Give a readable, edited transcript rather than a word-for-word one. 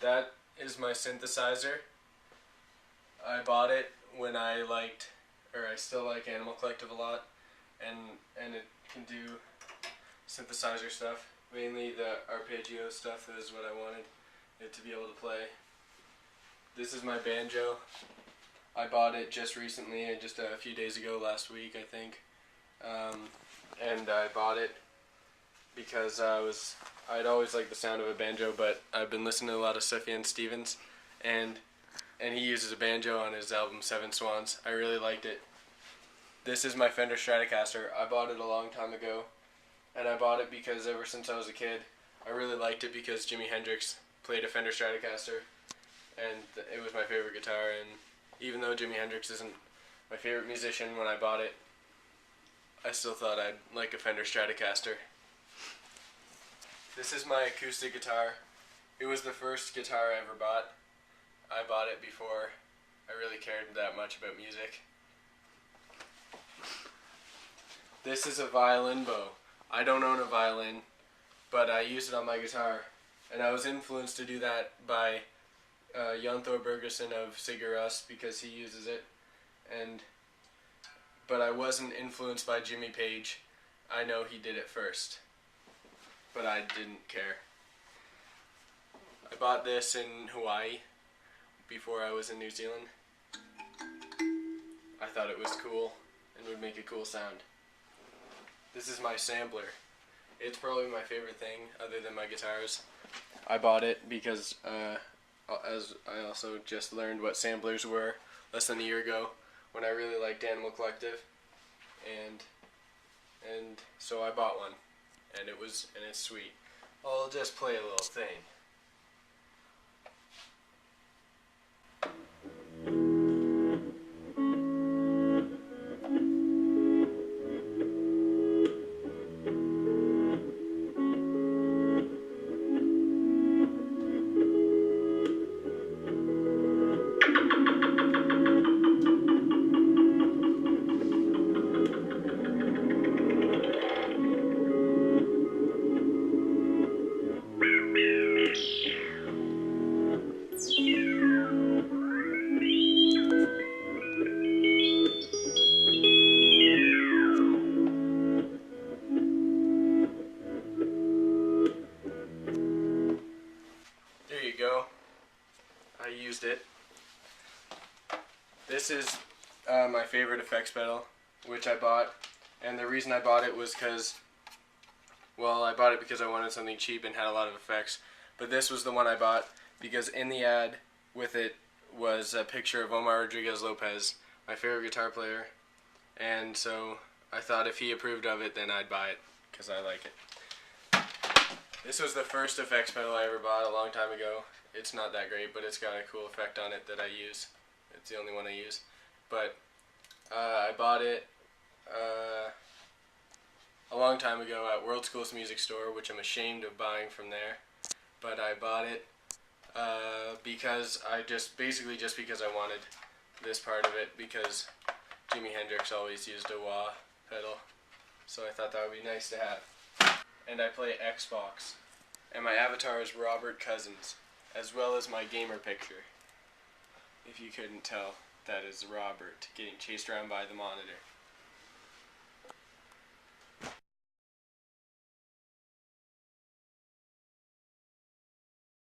That is my synthesizer. I bought it when I still like Animal Collective a lot, and it can do synthesizer stuff. Mainly the arpeggio stuff is what I wanted it to be able to play. This is my banjo. I bought it just recently, just a few days ago, last week I think, and I bought it because I'd always liked the sound of a banjo, but I've been listening to a lot of Sufjan Stevens, and he uses a banjo on his album Seven Swans. I really liked it. This is my Fender Stratocaster. I bought it a long time ago, and I bought it because ever since I was a kid, I really liked it because Jimi Hendrix played a Fender Stratocaster, and it was my favorite guitar. And even though Jimi Hendrix isn't my favorite musician, when I bought it, I still thought I'd like a Fender Stratocaster. This is my acoustic guitar. It was the first guitar I ever bought. I bought it before I really cared that much about music. This is a violin bow. I don't own a violin, but I use it on my guitar, and I was influenced to do that by Jon Thor Bergersen of Sigur Rós because he uses it, but I wasn't influenced by Jimmy Page. I know he did it first, but I didn't care. I bought this in Hawaii before I was in New Zealand. I thought it was cool and would make a cool sound. This is my sampler. It's probably my favorite thing other than my guitars. I bought it because as I also just learned what samplers were less than a year ago when I really liked Animal Collective, and so I bought one, and it's sweet. I'll just play a little thing. There you go. I used it. This is my favorite effects pedal, which I bought, and the reason I bought it was because, well, I bought it because I wanted something cheap and had a lot of effects, but this was the one I bought because in the ad with it was a picture of Omar Rodriguez Lopez, my favorite guitar player, and so I thought if he approved of it, then I'd buy it because I like it. This was the first effects pedal I ever bought a long time ago. It's not that great, but it's got a cool effect on it that I use. It's the only one I use. But I bought it a long time ago at World Schools Music Store, which I'm ashamed of buying from there. But I bought it because basically just because I wanted this part of it, because Jimi Hendrix always used a wah pedal. So I thought that would be nice to have. And I play Xbox, and my avatar is Robert Cousins, as well as my gamer picture. If you couldn't tell, that is Robert getting chased around by the monitor.